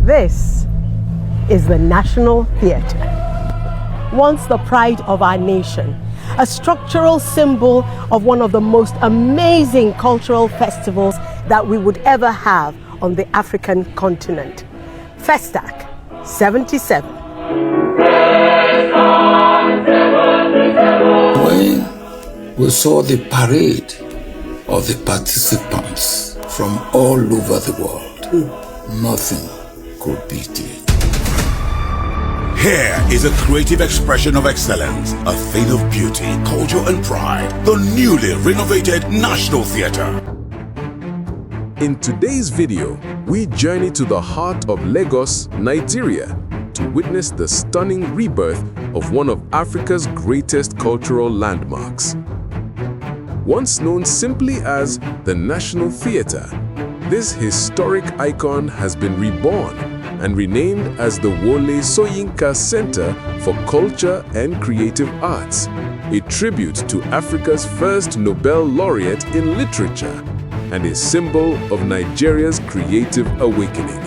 This is the National Theatre, once the pride of our nation, a structural symbol of one of the most amazing cultural festivals that we would ever have on the African continent. Festac 77. When we saw the parade of the participants from all over the world, nothing could beat it. Here is a creative expression of excellence, a thing of beauty, culture and pride, the newly renovated National Theatre. In today's video, we journey to the heart of Lagos, Nigeria, to witness the stunning rebirth of one of Africa's greatest cultural landmarks. Once known simply as the National Theatre, this historic icon has been reborn and renamed as the Wole Soyinka Centre for Culture and Creative Arts, a tribute to Africa's first Nobel Laureate in literature and a symbol of Nigeria's creative awakening.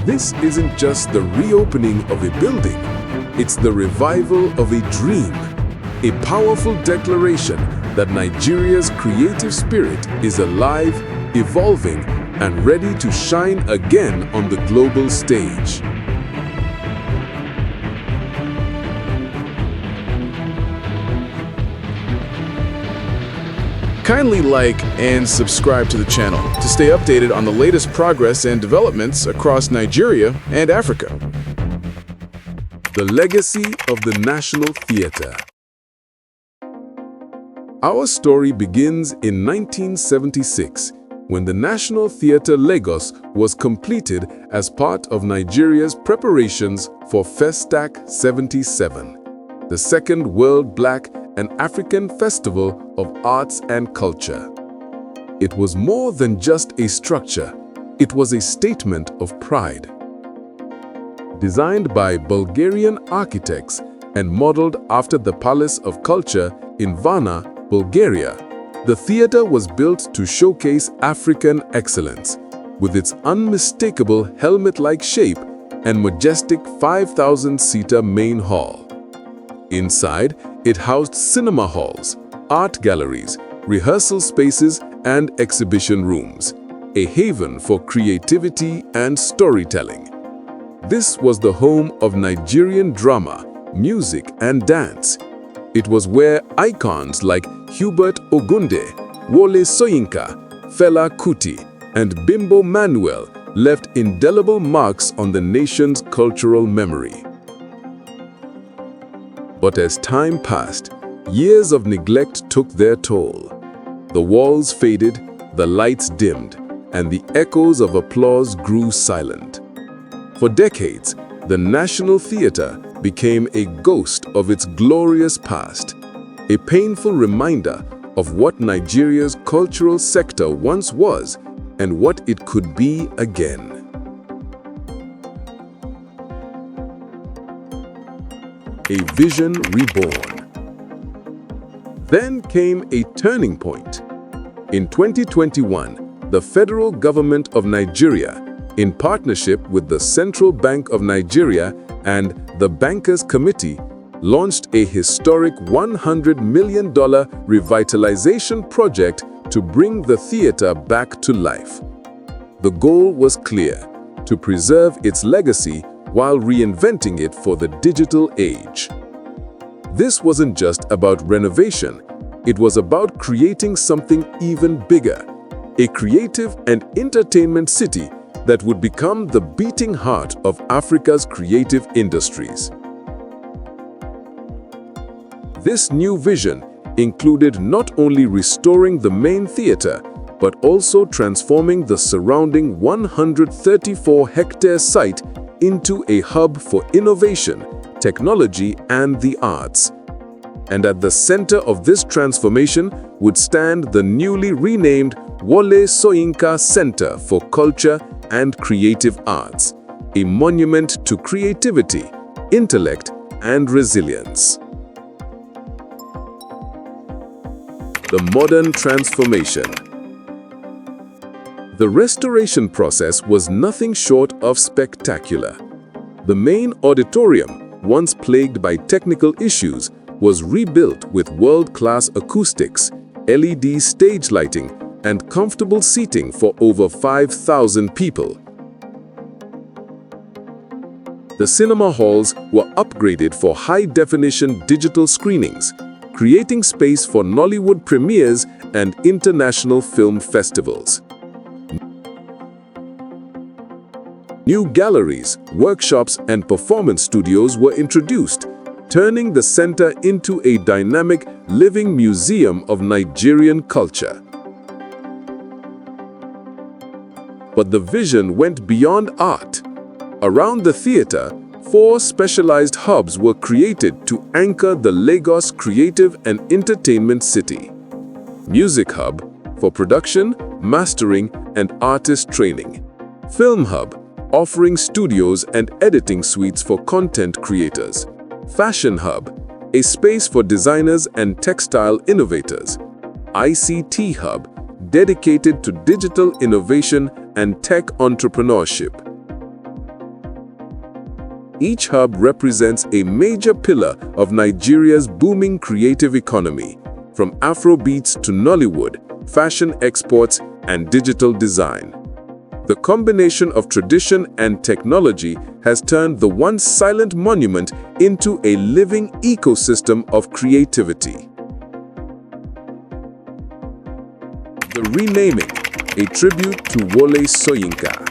This isn't just the reopening of a building, it's the revival of a dream, a powerful declaration that Nigeria's creative spirit is alive, evolving, and ready to shine again on the global stage. Kindly like and subscribe to the channel to stay updated on the latest progress and developments across Nigeria and Africa. The legacy of the National Theatre. Our story begins in 1976, when the National Theatre Lagos was completed as part of Nigeria's preparations for Festac 77, the second World Black and African Festival of Arts and Culture. It was more than just a structure, it was a statement of pride. Designed by Bulgarian architects and modeled after the Palace of Culture in Varna, Bulgaria, the theatre was built to showcase African excellence, with its unmistakable helmet-like shape and majestic 5,000-seater main hall. Inside, it housed cinema halls, art galleries, rehearsal spaces, and exhibition rooms, a haven for creativity and storytelling. This was the home of Nigerian drama, music, and dance. It was where icons like Hubert Ogunde, Wole Soyinka, Fela Kuti, and Bimbo Manuel left indelible marks on the nation's cultural memory. But as time passed, years of neglect took their toll. The walls faded, the lights dimmed, and the echoes of applause grew silent. For decades, the National Theatre became a ghost of its glorious past, a painful reminder of what Nigeria's cultural sector once was and what it could be again. A vision reborn. Then came a turning point. In 2021, the federal government of Nigeria, in partnership with the Central Bank of Nigeria and the Bankers Committee, launched a historic $100 million revitalization project to bring the theatre back to life. The goal was clear: to preserve its legacy while reinventing it for the digital age. This wasn't just about renovation, it was about creating something even bigger, a creative and entertainment city that would become the beating heart of Africa's creative industries. This new vision included not only restoring the main theatre, but also transforming the surrounding 134-hectare site into a hub for innovation, technology, and the arts. And at the center of this transformation would stand the newly renamed Wole Soyinka Centre for Culture and Creative Arts, a monument to creativity, intellect, and resilience. The modern transformation. The restoration process was nothing short of spectacular. The main auditorium, once plagued by technical issues, was rebuilt with world-class acoustics, LED stage lighting, and comfortable seating for over 5,000 people. The cinema halls were upgraded for high-definition digital screenings, creating space for Nollywood premieres and international film festivals. New galleries, workshops, and performance studios were introduced, turning the center into a dynamic, living museum of Nigerian culture. But the vision went beyond art. Around the theater, 4 specialized hubs were created to anchor the Lagos creative and entertainment city. Music Hub for production, mastering, and artist training. Film Hub, offering studios and editing suites for content creators. Fashion Hub, a space for designers and textile innovators. ICT Hub, dedicated to digital innovation and tech entrepreneurship. Each hub represents a major pillar of Nigeria's booming creative economy, from Afrobeats to Nollywood, fashion exports, and digital design. The combination of tradition and technology has turned the once silent monument into a living ecosystem of creativity. The renaming, a tribute to Wole Soyinka.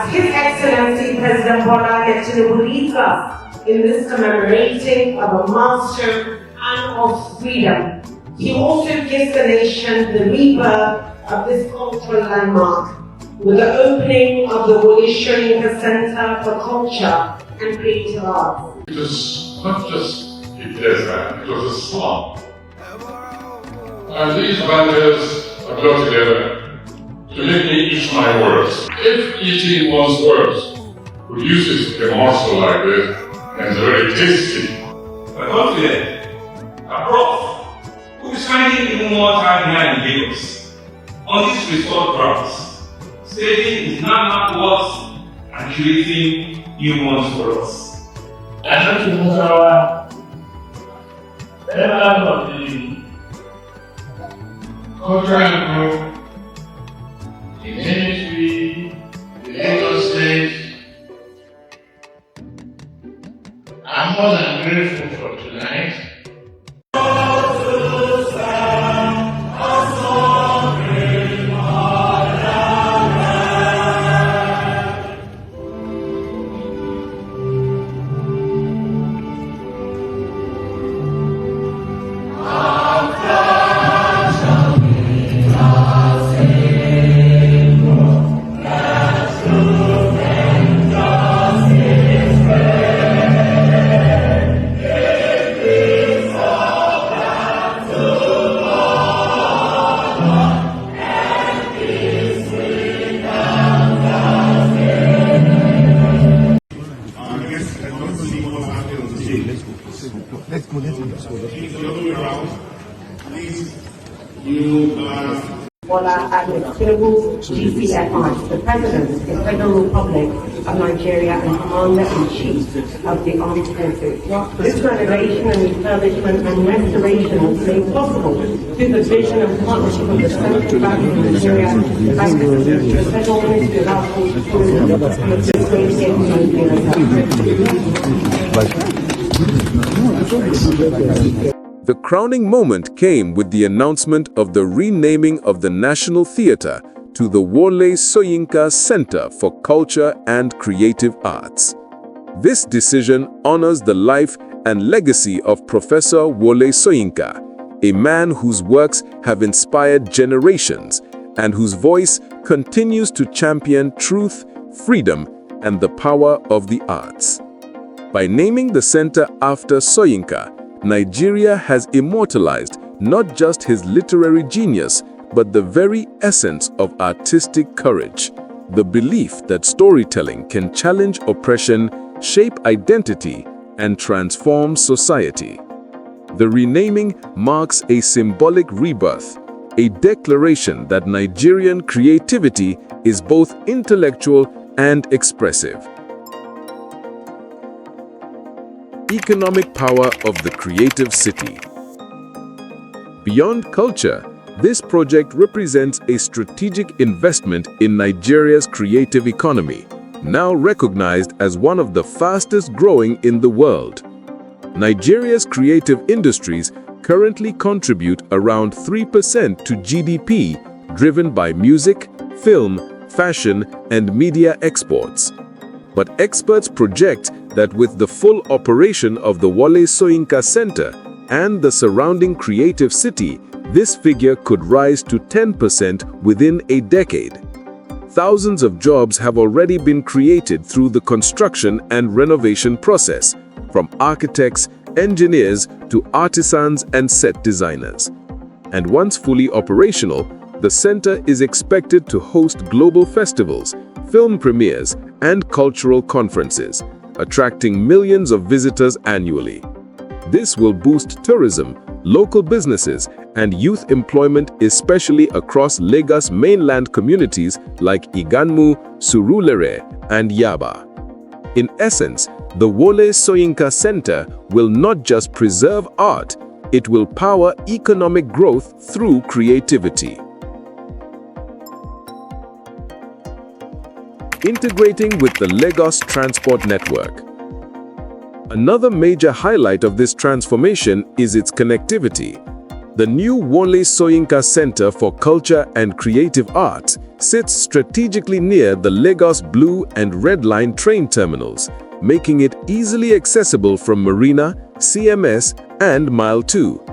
His Excellency President Varna leads us in this commemorating of a milestone and of freedom. He also gives the nation the rebirth of this cultural landmark with the opening of the Wole Soyinka Centre for Culture and Creative Arts. It was not just a desert, it was a slum. And these values are brought together to make me eat my words. If eating one's words produces a morsel like this, and it's very tasty. We're confident that Prof will be spending even more time here in Lagos on these restored grounds, studying his landmark works and creating new ones for us. And that is our element of the cultural group, the ministry, the Lagos State. I'm more than grateful for tonight. Unmistakable GCFI, the President of the Federal Republic of Nigeria and Commander-in-Chief of the Armed Forces. This renovation and refurbishment and restoration was made possible through the vision and partnership of the Central Bank of Nigeria, the Federal Ministry of Outdoors and Tourism, and the Great Nigeria. The crowning moment came with the announcement of the renaming of the National Theatre to the Wole Soyinka Centre for Culture and Creative Arts. This decision honors the life and legacy of Professor Wole Soyinka, a man whose works have inspired generations and whose voice continues to champion truth, freedom, and the power of the arts. By naming the center after Soyinka, Nigeria has immortalized not just his literary genius, but the very essence of artistic courage, the belief that storytelling can challenge oppression, shape identity, and transform society. The renaming marks a symbolic rebirth, a declaration that Nigerian creativity is both intellectual and expressive. Economic power of the creative city. Beyond culture, this project represents a strategic investment in Nigeria's creative economy, now recognized as one of the fastest growing in the world. Nigeria's creative industries currently contribute around 3% to GDP, driven by music, film, fashion, and media exports. But experts project that with the full operation of the Wole Soyinka Centre and the surrounding creative city, this figure could rise to 10% within a decade. Thousands of jobs have already been created through the construction and renovation process, from architects, engineers to artisans and set designers. And once fully operational, the center is expected to host global festivals, film premieres, and cultural conferences, attracting millions of visitors annually. This will boost tourism, local businesses, and youth employment, especially across Lagos mainland communities like Iganmu, Surulere, and Yaba. In essence, the Wole Soyinka Centre will not just preserve art, it will power economic growth through creativity. Integrating with the Lagos Transport Network. Another major highlight of this transformation is its connectivity. The new Wole Soyinka Centre for Culture and Creative Arts sits strategically near the Lagos Blue and Red Line train terminals, making it easily accessible from Marina, CMS, and Mile 2.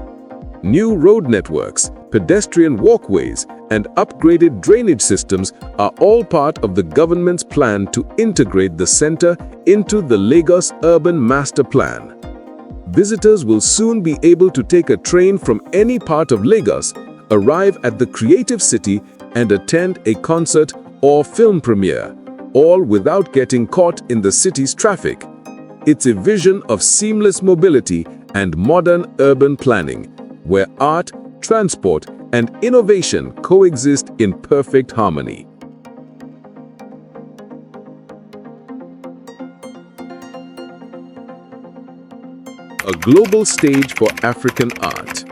New road networks, pedestrian walkways, and upgraded drainage systems are all part of the government's plan to integrate the center into the Lagos Urban Master Plan. Visitors will soon be able to take a train from any part of Lagos, arrive at the creative city, and attend a concert or film premiere, all without getting caught in the city's traffic. It's a vision of seamless mobility and modern urban planning, where art, transport, and innovation coexist in perfect harmony. A global stage for African art.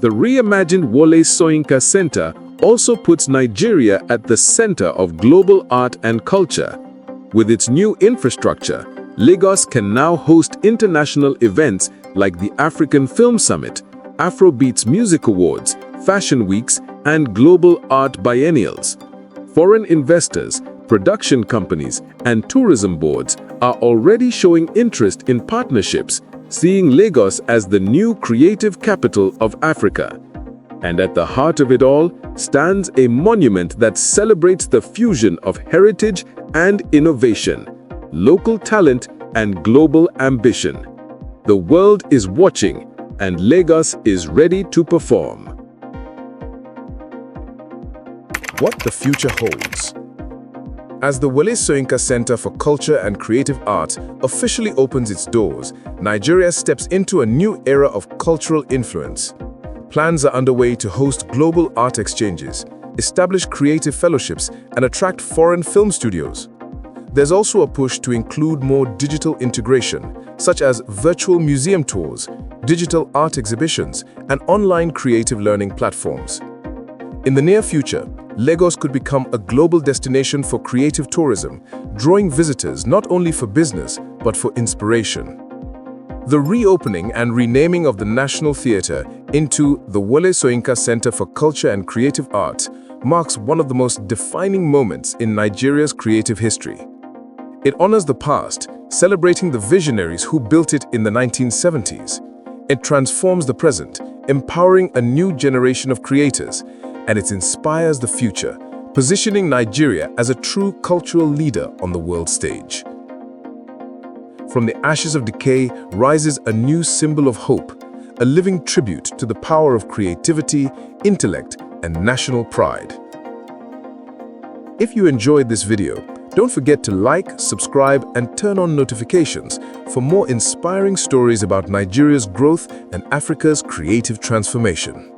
The reimagined Wole Soyinka Centre also puts Nigeria at the center of global art and culture. With its new infrastructure, Lagos can now host international events like the African Film Summit, Afrobeats Music Awards, Fashion Weeks, and global art biennials. Foreign investors, production companies, and tourism boards are already showing interest in partnerships, seeing Lagos as the new creative capital of Africa. And at the heart of it all stands a monument that celebrates the fusion of heritage and innovation, local talent and global ambition. The world is watching, and Lagos is ready to perform. What the future holds. As the Wole Soyinka Centre for Culture and Creative Arts officially opens its doors, Nigeria steps into a new era of cultural influence. Plans are underway to host global art exchanges, establish creative fellowships, and attract foreign film studios. There's also a push to include more digital integration, such as virtual museum tours, digital art exhibitions, and online creative learning platforms. In the near future, Lagos could become a global destination for creative tourism, drawing visitors not only for business, but for inspiration. The reopening and renaming of the National Theatre into the Wole Soyinka Centre for Culture and Creative Arts marks one of the most defining moments in Nigeria's creative history. It honors the past, celebrating the visionaries who built it in the 1970s. It transforms the present, empowering a new generation of creators, and it inspires the future, positioning Nigeria as a true cultural leader on the world stage. From the ashes of decay rises a new symbol of hope, a living tribute to the power of creativity, intellect, and national pride. If you enjoyed this video, don't forget to like, subscribe, and turn on notifications for more inspiring stories about Nigeria's growth and Africa's creative transformation.